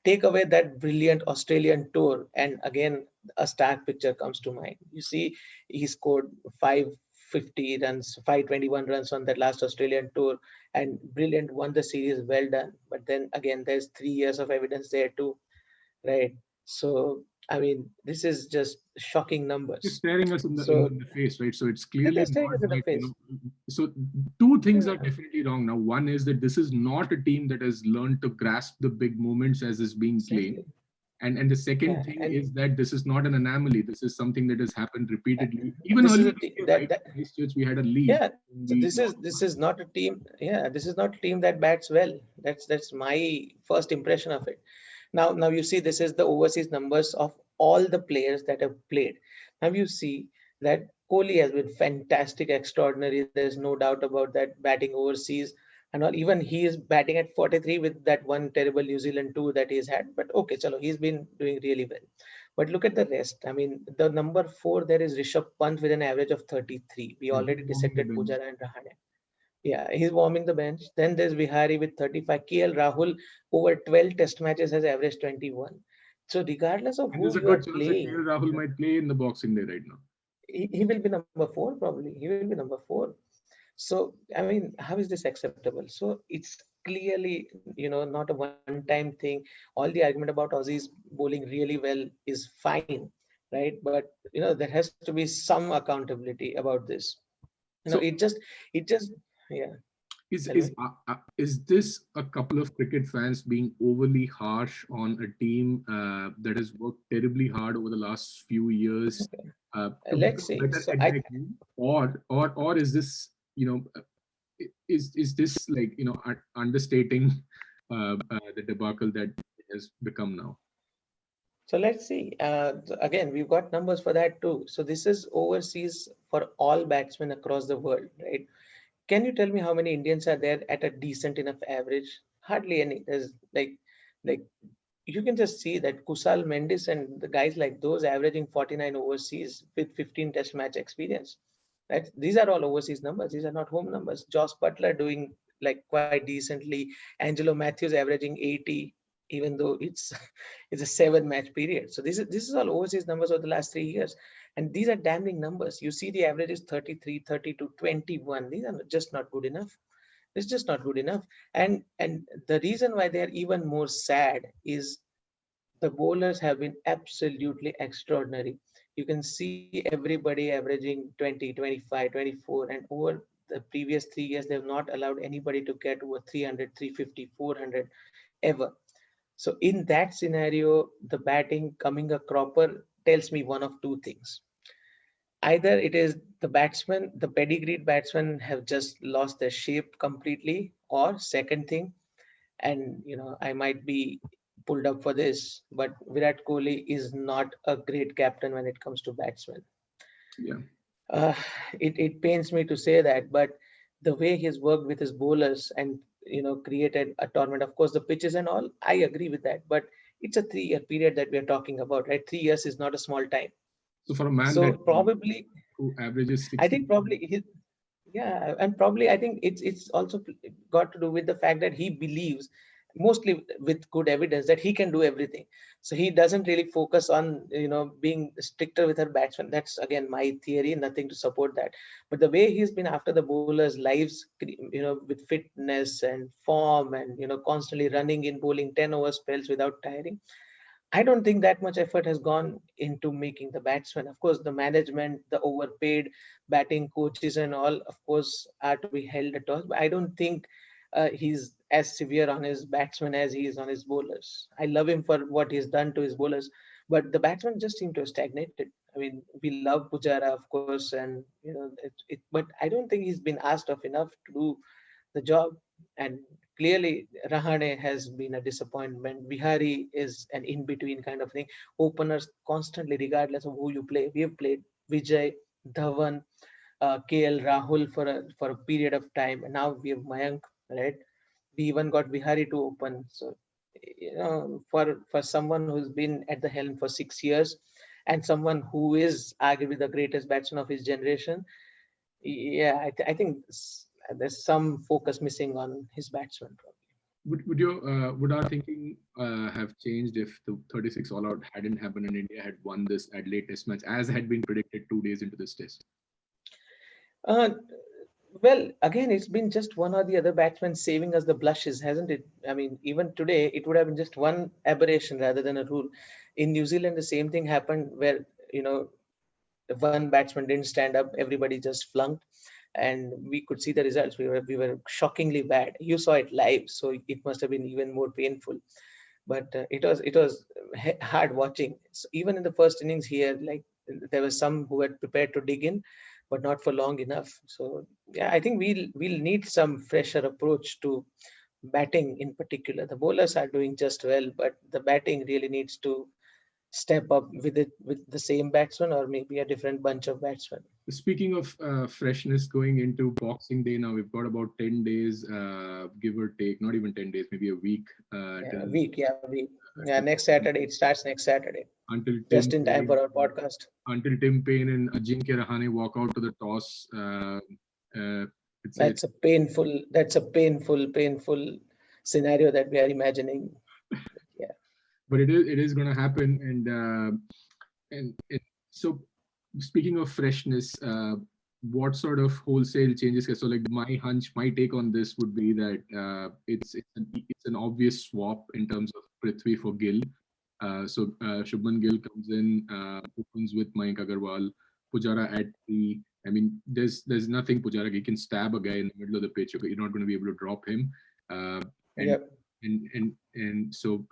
Take away that brilliant Australian tour, and again a stark picture comes to mind. You see, he scored 550 runs, 521 runs on that last Australian tour, and brilliant, won the series. Well done. But then again, there's 3 years of evidence there too, right? So I mean, this is just shocking It's numbers. staring us in the So face, right? So it's they're clearly staring not us in the that, face. so two things are Yeah, definitely wrong. Now, one is that this is not a team that has learned to grasp the big moments as is being claimed. exactly. And the second Yeah, thing and is that this is not an anomaly. This is something that has happened uh, repeatedly. Even this is earlier a this team year, that right? that Christchurch, we had a lead. yeah. And So we this is not a team. Yeah, this is not a team that bats well. That's my first impression of it. Now you see this is the overseas numbers of all the players that have played. Now you see that Kohli has been fantastic, extraordinary. There's no doubt about that. Batting overseas and all. Even he is batting at 43 with that one terrible New Zealand two that he's had. But okay, chalo, he's been doing really well. But look at the rest. I mean, the number four there is Rishabh Pant with an average of 33. We yeah, already he's warming the dissected bench. Pujara and Rahane. Yeah, he's warming the bench. Then there's Vihari with 35. KL Rahul over 12 test matches has averaged 21. So regardless of And who there's a you are good chance that playing, KL Rahul might play in the Boxing Day right now. he will be number four probably. He will be number four. So I mean, how is this acceptable? So it's clearly, not a one-time thing. All the argument about Aussies bowling really well is fine, right? But there has to be some accountability about this. So It just, yeah. is Tell me. is uh, is this a couple of cricket fans being overly harsh on a team that has worked terribly hard over the last few years to Let's become see. better So at I their game, or is this is this like understating the debacle that it has become now? so let's see. Again, we've got numbers for that too. So this is overseas for all batsmen across the world, right? Can you tell me how many Indians are there at a decent enough average? Hardly any. There's like you can just see that Kusal Mendis and the guys like those averaging 49 overseas with 15 test match experience. Right? These are all overseas numbers. These are not home numbers. Josh Butler doing like quite decently. Angelo Matthews averaging 80, even though it's it's a 7 match period. So this is all overseas numbers over the last 3 years. And these are damning numbers. You see the average is 33, 32, 21. These are just not good enough. It's just not good enough. And the reason why they are even more sad is the bowlers have been absolutely extraordinary. You can see everybody averaging 20, 25, 24, and over the previous 3 years, they have not allowed anybody to get over 300, 350, 400 ever. So in that scenario, the batting coming a cropper tells me one of two things. Either it is the pedigreed batsmen have just lost their shape completely, or second thing, and I might be pulled up for this, but Virat Kohli is not a great captain when it comes to batsmen. Yeah. Uh, it pains me to say that, but the way he's worked with his bowlers and created a tournament, of course, the pitches and all, I agree with that. But it's a 3 year period that we are talking about, right? 3 years is not a small time. So for a man So that probably, who averages I 60. think probably yeah, and probably I think it's also got to do with the fact that he believes, mostly with good evidence, that he can do everything. So he doesn't really focus on being stricter with her batsmen. That's again my theory, nothing to support that. But the way he's been after the bowlers' lives, with fitness and form, and constantly running in bowling 10 over spells without tiring, I don't think that much effort has gone into making the batsmen. Of course, the management, the overpaid batting coaches, and all, of course, are to be held at all. But I don't think he's as severe on his batsmen as he is on his bowlers. I love him for what he's done to his bowlers, but the batsmen just seem to have stagnated. I mean, we love Pujara, of course, and but I don't think he's been asked of enough to do the job. And clearly, Rahane has been a disappointment. Bihari is an in between kind of thing. Openers constantly, regardless of who you play. We have played Vijay, Dhawan, KL, Rahul for a period of time, and now we have Mayank, right? We even got Bihari to open. So, for someone who's been at the helm for 6 years, and someone who is arguably the greatest batsman of his generation, yeah, I think there's some focus missing on his batsman. Would our thinking have changed if the 36 all out hadn't happened and India had won this Adelaide Test match as had been predicted 2 days into this test? Uh, Well, again, it's been just one or the other batsman saving us the blushes, hasn't it? I mean, even today, it would have been just one aberration rather than a rule. In New Zealand, the same thing happened where, you know, one batsman didn't stand up, everybody just flunked, and we could see the results. We were shockingly bad. You saw it live, so it must have been even more painful. But it was hard watching. So even in the first innings here, like there were some who were prepared to dig in, but not for long enough. So yeah, I think we'll need some fresher approach to batting in particular. The bowlers are doing just well, but the batting really needs to step up with it, with the same batsman or maybe a different bunch of batsmen. Speaking of freshness going into Boxing Day now, we've got about 10 days, give or take, not even 10 days, maybe a week Yeah, till, week, yeah, week. Yeah, till next Saturday. It starts next Saturday, until just Tim in time Paine for our podcast. and Ajinkya Rahane walk out to the toss. Uh, it's That's a painful scenario that we are imagining. Yeah. but it is going to happen, and so speaking of freshness, what sort of wholesale changes? So like my hunch, my take on this would be that it's an obvious swap in terms of Prithvi for Gill. Shubman Gill comes in, opens with Mayank Agarwal, Pujara at three. I mean, there's nothing Pujara. He can stab a guy in the middle of the pitch. Okay, you're not going to be able to drop him. Uh, and Yep. and so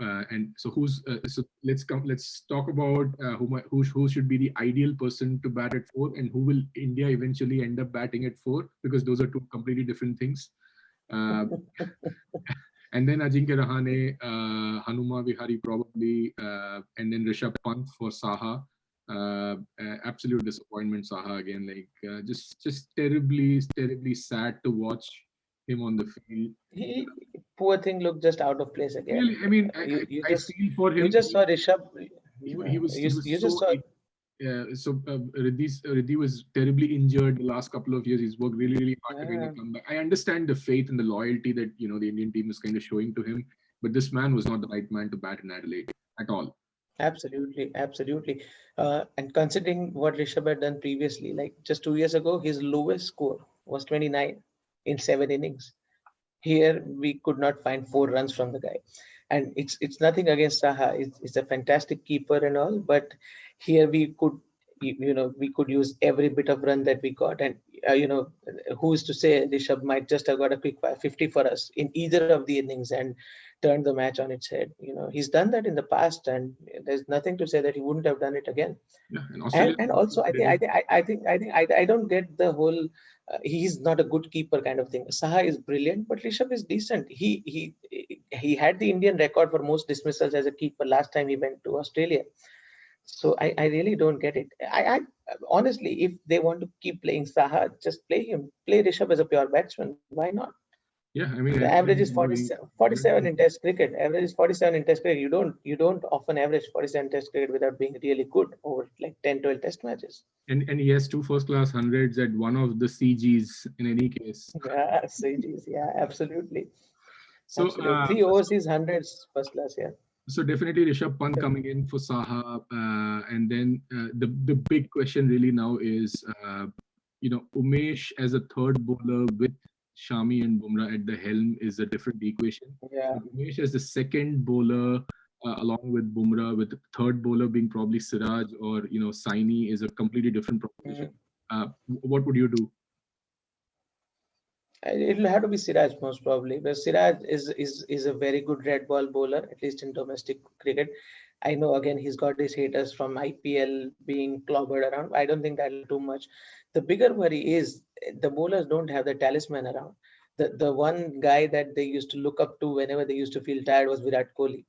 who's so let's talk about who should be the ideal person to bat at four, and who will India eventually end up batting at four, because those are two completely different things. Uh, and then Ajinkya Rahane, Hanuma Vihari probably, and then Rishabh Pant for Saha. Absolute disappointment, Saha again. Like just terribly sad to watch him on the field. He Poor thing looked just out of place again. Really, I mean, You you I just feel for you him. just saw Rishabh. He was You he was you just so saw. Riddhi was terribly injured the last couple of years. He's worked really hard to kind Yeah, of come back. I understand the faith and the loyalty that the Indian team is kind of showing to him, but this man was not the right man to bat in Adelaide at all. absolutely, absolutely. And considering what Rishabh had done previously, like just 2 years ago, his lowest score was 29 in 7 innings. Here we could not find 4 runs from the guy, and it's nothing against Saha. It's a fantastic keeper and all, but here we could we could use every bit of run that we got, and who's to say Rishabh might just have got a quick 50 for us in either of the innings and turned the match on its head. He's done that in the past, and there's nothing to say that he wouldn't have done it again. Yeah, and and Australia. and also I don't get the whole he's not a good keeper kind of thing. Saha is brilliant, but Rishabh is decent. He had the Indian record for most dismissals as a keeper last time he went to Australia. So I really don't get it. I honestly, if they want to keep playing Saha, just play him. Play Rishabh as a pure batsman. Why not? Yeah, I The mean, average is he, 47, 47 in Test cricket. Average is 47 in Test cricket. You don't often average 47 Test cricket without being really good over like 10, 12 Test matches. and he has two first class hundreds at one of the CGs in any case. Yeah, Sages. Yeah, absolutely. So Absolutely. Three overseas hundreds first class. Yeah. So definitely Rishabh Pant coming in for Saha, and then the big question really now is, Umesh as a third bowler with Shami and Bumrah at the helm is a different equation. Yeah. But Umesh as the second bowler, along with Bumrah, with the third bowler being probably Siraj or Saini, is a completely different proposition. Mm. What would you do? It'll have to be Siraj most probably, but Siraj is a very good red ball bowler, at least in domestic cricket. I know again he's got his haters from IPL being clobbered around. I don't think that'll do much. The bigger worry is the bowlers don't have the talisman around. The one guy that they used to look up to whenever they used to feel tired was Virat Kohli,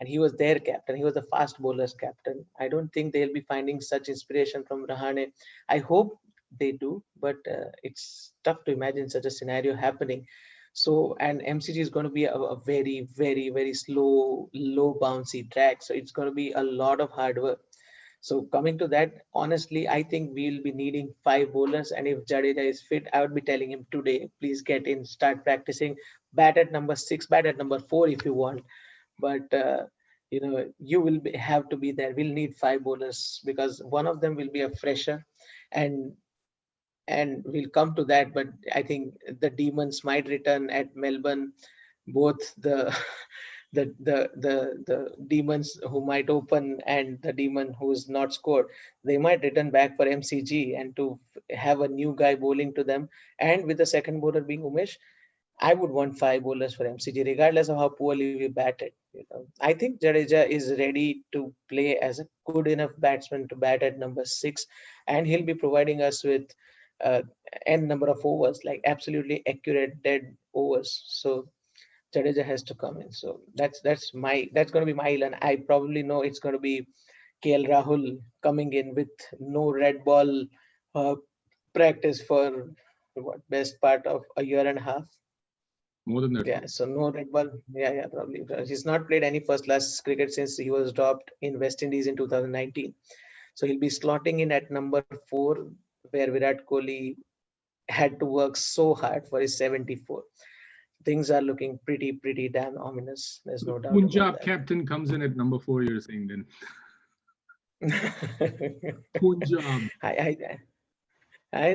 and he was their captain. He was the fast bowlers captain. I don't think they'll be finding such inspiration from Rahane. I hope they do, but it's tough to imagine such a scenario happening. So, and MCG is going to be a very, very, very slow, low bouncy track. So it's going to be a lot of hard work. So coming to that, honestly, I think we'll be needing 5 bowlers. And if Jadeja is fit, I would be telling him today, please get in, start practicing. Bat at number 6, bat at number 4 if you want. But you will have to be there. We'll need 5 bowlers because one of them will be a fresher, and and we'll come to that. But I think the Demons might return at Melbourne. Both the the Demons who might open and the Demon who's not scored, they might return back for MCG and to have a new guy bowling to them. And with the second bowler being Umesh, I would want 5 bowlers for MCG, regardless of how poorly we batted. I think Jadeja is ready to play as a good enough batsman to bat at number 6, and he'll be providing us with uh, n number of overs, like absolutely accurate dead overs. So Jadeja has to come in. So that's going to be my and I probably know it's going to be KL Rahul coming in with no red ball uh, practice for what best part of a year and a half. More than that. Yeah, so no red ball. Yeah, probably. He's not played any first class cricket since he was dropped in West Indies in 2019. So he'll be slotting in at number 4, where Virat Kohli had to work so hard for his 74. Things are looking pretty damn ominous. There's no doubt Punjab about captain comes in at number 4, you're saying then. that. Punjab. I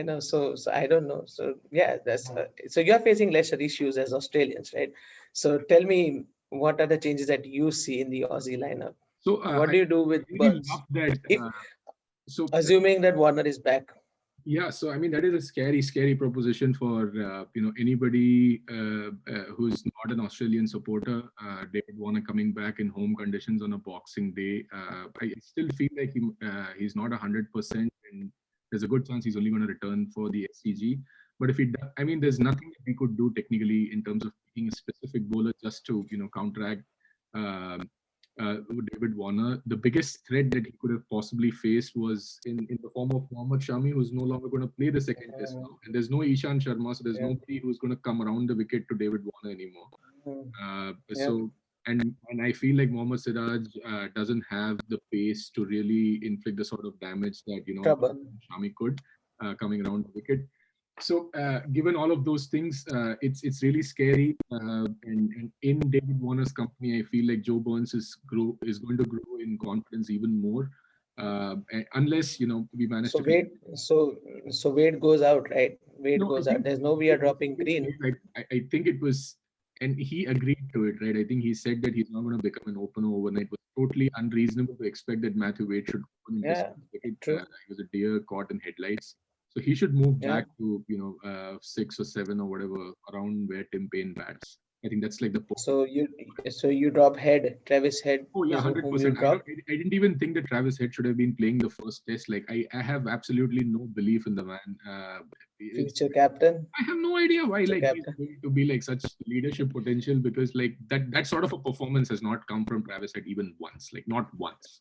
know. So I don't know. So yeah, that's so you're facing lesser issues as Australians, right? So tell me, what are the changes that you see in the Aussie lineup? So What do you do with really Burns? love that. If So assuming that Warner is back. yeah, so I mean that is a scary proposition for anybody who's not an Australian supporter. David Warner coming back in home conditions on a Boxing Day. I still feel like he's not 100%, and there's a good chance he's only going to return for the SCG. But if I mean, there's nothing that we could do technically in terms of picking a specific bowler just to counteract um David Warner. The biggest threat that he could have possibly faced was in the form of Mohammad Shami, who's no longer going to play the second test now. And there's no Ishan Sharma, so there's nobody who's going to come around the wicket to David Warner anymore. So, and I feel like Mohammad Siraj doesn't have the pace to really inflict the sort of damage that, Shami could coming around the wicket. So, given all of those things, it's really scary. And in David Warner's company, I feel like Joe Burns is going to grow in confidence even more, unless we manage So to. Wade goes out, right? Wade No, goes out. There's no we are dropping Green. I think it was, and he agreed to it, right? I think he said that he's not going to become an opener overnight. It was totally unreasonable to expect that Matthew Wade should open in this wicket. He was a deer caught in headlights. So he should move back to 6 or 7 or whatever around where Tim Paine bats. I think that's like the point. So you drop Head, Travis Head. Oh yeah, 100%. I didn't even think that Travis Head should have been playing the first test. Like I have absolutely no belief in the man. Future captain. I have no idea why he's going to be like such leadership potential, because like that sort of a performance has not come from Travis Head even once. Like not once.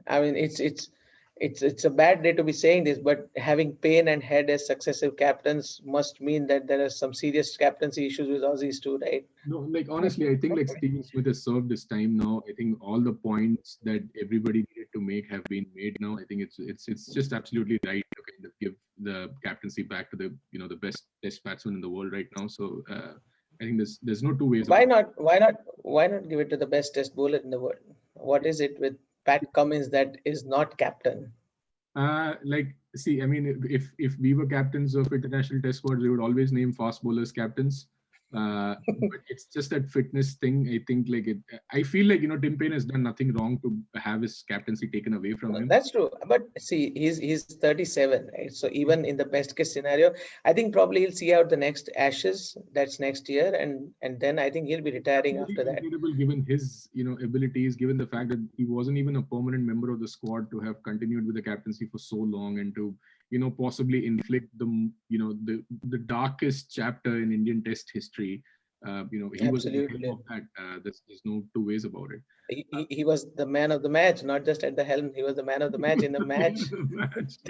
I mean it's a bad day to be saying this, but having Paine and Head as successive captains must mean that there are some serious captaincy issues with Aussies too, right? No, like honestly, I think like Steven Smith has served his time now. I think all the points that everybody needed to make have been made now. I think it's just absolutely right to kind of give the captaincy back to the best test batsman in the world right now. So I think there's no two ways. Why not give it to the best test bowler in the world? What is it with Pat Cummins that is not captain? See, I mean, if we were captains of international test squads, we would always name fast bowlers captains. But it's just that fitness thing. I think I feel like Tim Paine has done nothing wrong to have his captaincy taken away from him. That's true, but see, he's 37, right? So even in the best case scenario, I think probably he'll see out the next Ashes. That's next year, and then I think he'll be retiring after that. Incredible, given his abilities, given the fact that he wasn't even a permanent member of the squad, to have continued with the captaincy for so long, and to possibly inflict the darkest chapter in Indian Test history. He was at the helm of that. There's no two ways about it. He was the man of the match, not just at the helm. He was the man of the match in the match.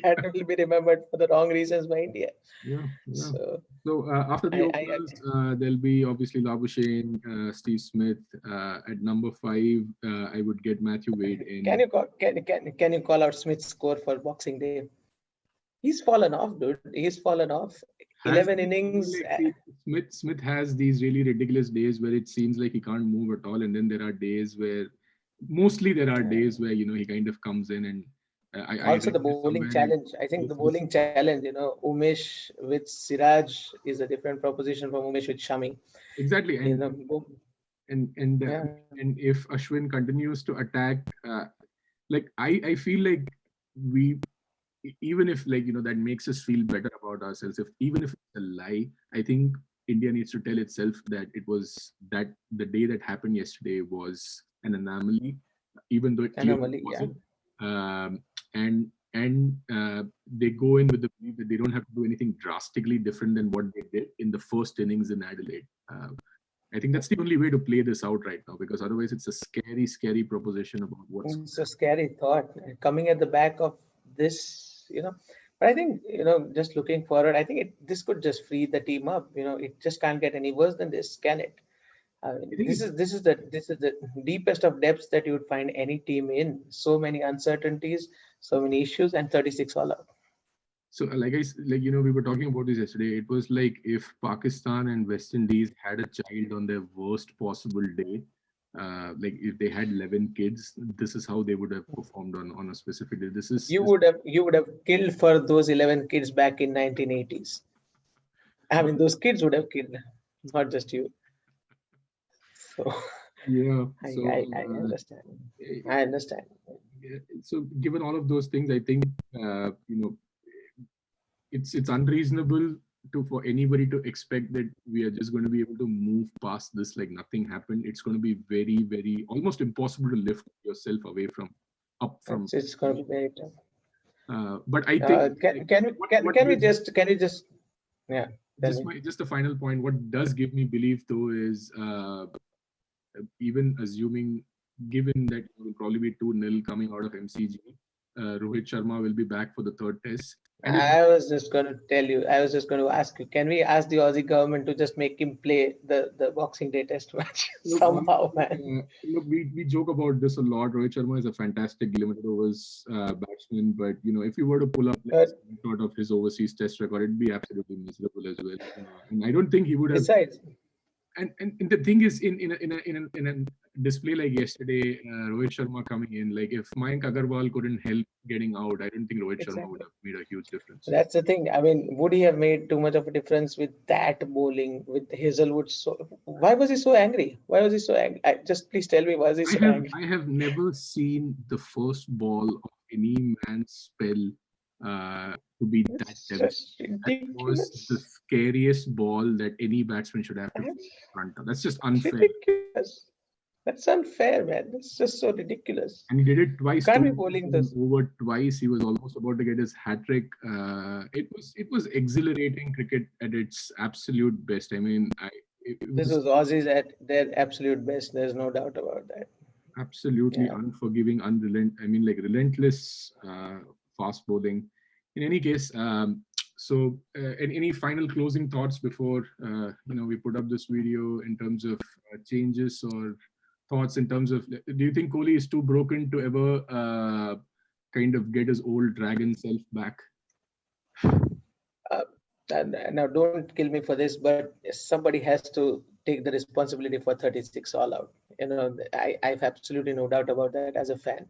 That will be remembered for the wrong reasons by India. Yeah. So after the openers, there'll be obviously Labuschagne, Steve Smith. At number 5, I would get Matthew Wade in. Can you call out Smith's score for Boxing Day? He's fallen off, dude. He's fallen off. 11 innings. Smith has these really ridiculous days where it seems like he can't move at all, and then there are days where he kind of comes in and I Also, read the this bowling somewhere. challenge. I think the bowling challenge, Umesh with Siraj is a different proposition from Umesh with Shami. Exactly, You and know, bo- and and uh, yeah, and if Ashwin continues to attack, like I feel like we, even if, like, that makes us feel better about ourselves, if even if it's a lie, I think India needs to tell itself that it was, that the day that happened yesterday was an anomaly, even though it clearly anomaly. Yeah, wasn't. um, and they go in with the belief that they don't have to do anything drastically different than what they did in the first innings in Adelaide. I think that's the only way to play this out right now, because otherwise it's a scary, scary proposition about what's. it's a scary thought coming at the back of this. But I think, just looking forward, I think this could just free the team up. It just can't get any worse than this, can it? I I mean, think this is the deepest of depths that you would find any team in. So many uncertainties, so many issues, and 36 all out. so, we were talking about this yesterday. It was like if Pakistan and West Indies had a child on their worst possible day. Like if they had 11 kids, this is how they would have performed on a specific day. This is You this. would have killed for those 11 kids back in 1980s. I mean, those kids would have killed, not just you. So Yeah. I understand. I understand. So given all of those things, I think, it's unreasonable to for anybody to expect that we are just going to be able to move past this like nothing happened. It's going to be very, very almost impossible to lift yourself away from up from It's going to be very tough. but I think, like, what gives Can you just yeah, tell just me. my just the final point, what does give me belief though is, even assuming, given that it will probably be 2-0 coming out of MCG, Rohit Sharma will be back for the third test. And if I was just going to tell you. I was just going to ask you. Can we ask the Aussie government to just make him play the Boxing Day Test match Look, somehow, man? look, we joke about this a lot. Rohit Sharma is a fantastic limited overs batsman, but if you were to pull up like a But screenshot of his overseas test record, it'd be absolutely miserable as well. And I don't think he would have. besides, And the thing is, in a display like yesterday, Rohit Sharma coming in, like if Mayank Agarwal couldn't help getting out, I don't think Rohit Sharma would exactly. have made a huge difference. That's the thing. I mean, would he have made too much of a difference with that bowling with Hazelwood? So why was he so angry? Why was he so angry? Just please tell me, why was he I so have angry? I have never seen the first ball of any man's spell to be that It's devastating. just That was the ridiculous. scariest ball that any batsman should have to That's face in front of. That's just unfair. ridiculous. That's unfair, man. That's just so ridiculous. And he did it You twice can't be too. bowling An this. over twice. He was almost about to get his hat trick. It was exhilarating cricket at its absolute best. I mean, it This was was Aussies at their absolute best. There's no doubt about that. absolutely Yeah. unforgiving, I mean, like relentless, fast bowling. In any case, and any final closing thoughts before we put up this video in terms of changes or thoughts in terms of, do you think Kohli is too broken to ever kind of get his old dragon self back? Uh, and now, don't kill me for this, but somebody has to take the responsibility for 36 all out. I've absolutely no doubt about that as a fan.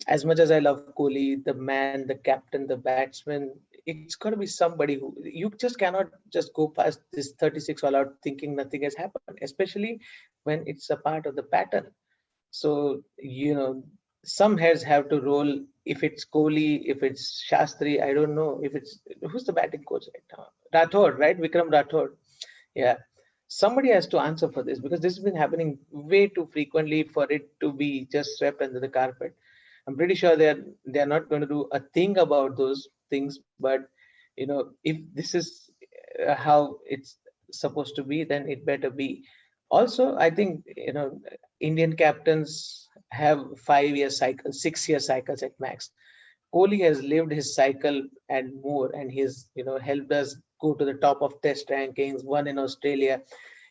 As much as I love Kohli, the man, the captain, the batsman, it's got to be somebody who you just cannot just go past this 36 all out thinking nothing has happened, especially when it's a part of the pattern. So, some heads have to roll. If it's Kohli, if it's Shastri, I don't know. If it's who's the batting coach right now? Rathod, right? Vikram Rathod. Yeah. Somebody has to answer for this because this has been happening way too frequently for it to be just swept under the carpet. I'm pretty sure they're not going to do a thing about those things, but if this is how it's supposed to be, then it better be. Also, I think Indian captains have 5-year cycles, 6-year cycles at max. Kohli has lived his cycle and more, and he's helped us go to the top of Test rankings, won in Australia.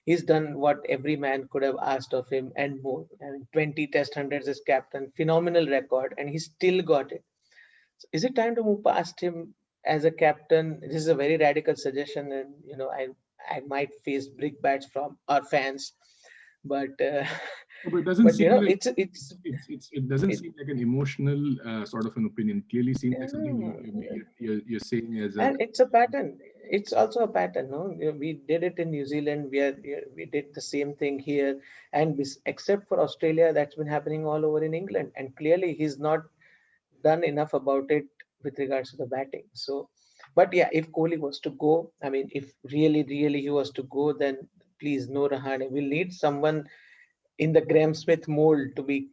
He's done what every man could have asked of him and more. And 20 Test hundreds as captain, phenomenal record, and he still got it. So is it time to move past him as a captain? This is a very radical suggestion, and I might face brickbats from our fans, but But it doesn't But seem like it doesn't it seem like an emotional sort of an opinion. It clearly seems like something yeah. you're saying as a And it's a pattern. It's also a pattern, no? We did it in New Zealand. We did the same thing here, and except for Australia, that's been happening all over in England. And clearly, he's not done enough about it with regards to the batting. So, but yeah, if Kohli was to go, I mean, if really he was to go, then please no Rahane. We'll need someone in the Graham Smith mold to be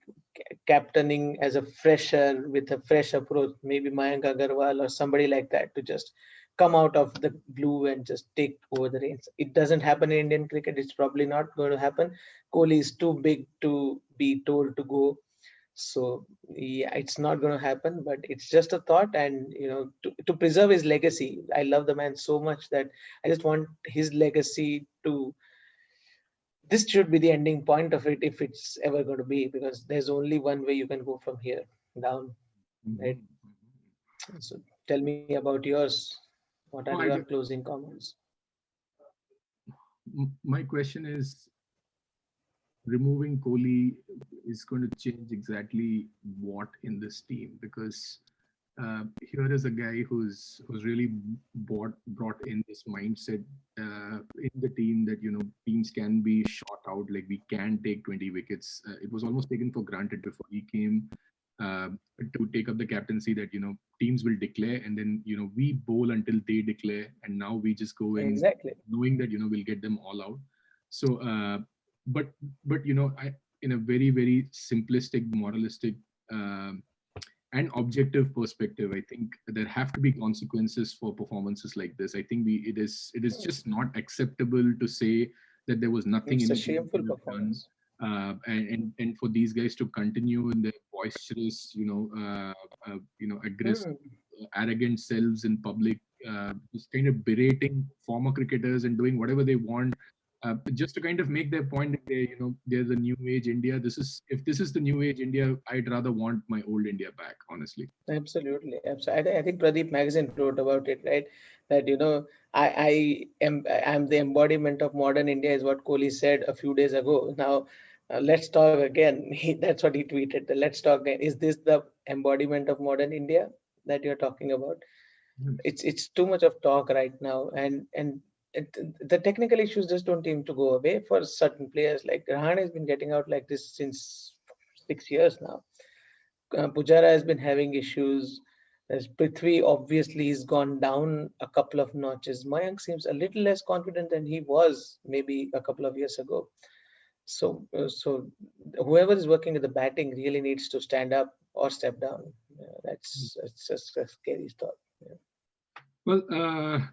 captaining as a fresher with a fresh approach, maybe Mayank Agarwal or somebody like that to just come out of the blue and just take over the reins. It doesn't happen in Indian cricket. It's probably not going to happen. Kohli is too big to be told to go. So yeah, it's not going to happen, but it's just a thought. And to preserve his legacy, I love the man so much that I just want his legacy to, this should be the ending point of it if it's ever going to be, because there's only one way you can go from here down, right? Mhm. So tell me about yours. What are No, your closing comments? my question is, removing Kohli is going to change exactly what in this team? Because here is a guy who's really brought in this mindset in the team that teams can be shot out, like we can take 20 wickets. It was almost taken for granted before he came uh, to take up the captaincy, that teams will declare, and then we bowl until they declare, and now we just go in Exactly. knowing that we'll get them all out. So but I, in a very simplistic, moralistic um and objective perspective, I think there have to be consequences for performances like this. I think it is just not acceptable to say that there was nothing It's in a it that we shameful could have done. performance. And for these guys to continue in their boisterous, aggressive, Hmm. arrogant selves in public, just kind of berating former cricketers and doing whatever they want, just to kind of make their point that they're the new age India. If this is the new age India, I'd rather want my old India back, honestly. Absolutely, absolutely. I think Pradeep Magazine wrote about it, right? That I'm the embodiment of modern India, is what Kohli said a few days ago. Now, let's talk again. That's what he tweeted. Let's talk again. Is this the embodiment of modern India that you're talking about? Yes. It's too much of talk right now, and the technical issues just don't seem to go away for certain players. Like Rahane has been getting out like this since 6 years now. Pujara has been having issues. As Prithvi obviously he's gone down a couple of notches. Mayank seems a little less confident than he was maybe a couple of years ago. So whoever is working with the batting really needs to stand up or step down. That's just a scary thought. Yeah. Well,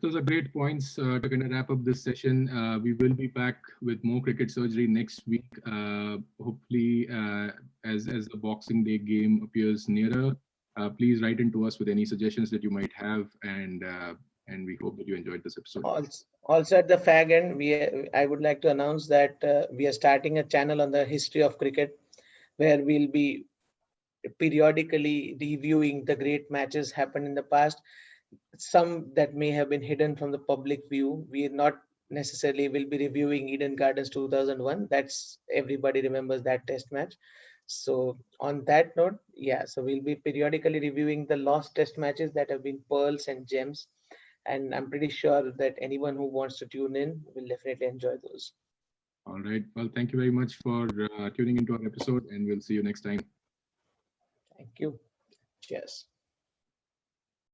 those are great points to kind of wrap up this session. We will be back with more cricket surgery next week. Hopefully, as the Boxing Day game appears nearer, please write into us with any suggestions that you might have, and we hope that you enjoyed this episode. Also at the fag end, I would like to announce that we are starting a channel on the history of cricket, where we'll be periodically reviewing the great matches happened in the past, some that may have been hidden from the public view. We not necessarily will be reviewing Eden Gardens 2001. That's, everybody remembers that test match. So on that note, yeah, so we'll be periodically reviewing the lost test matches that have been pearls and gems, and I'm pretty sure that anyone who wants to tune in will definitely enjoy those. All right. Well, thank you very much for tuning into our episode, and we'll see you next time. Thank you. Cheers.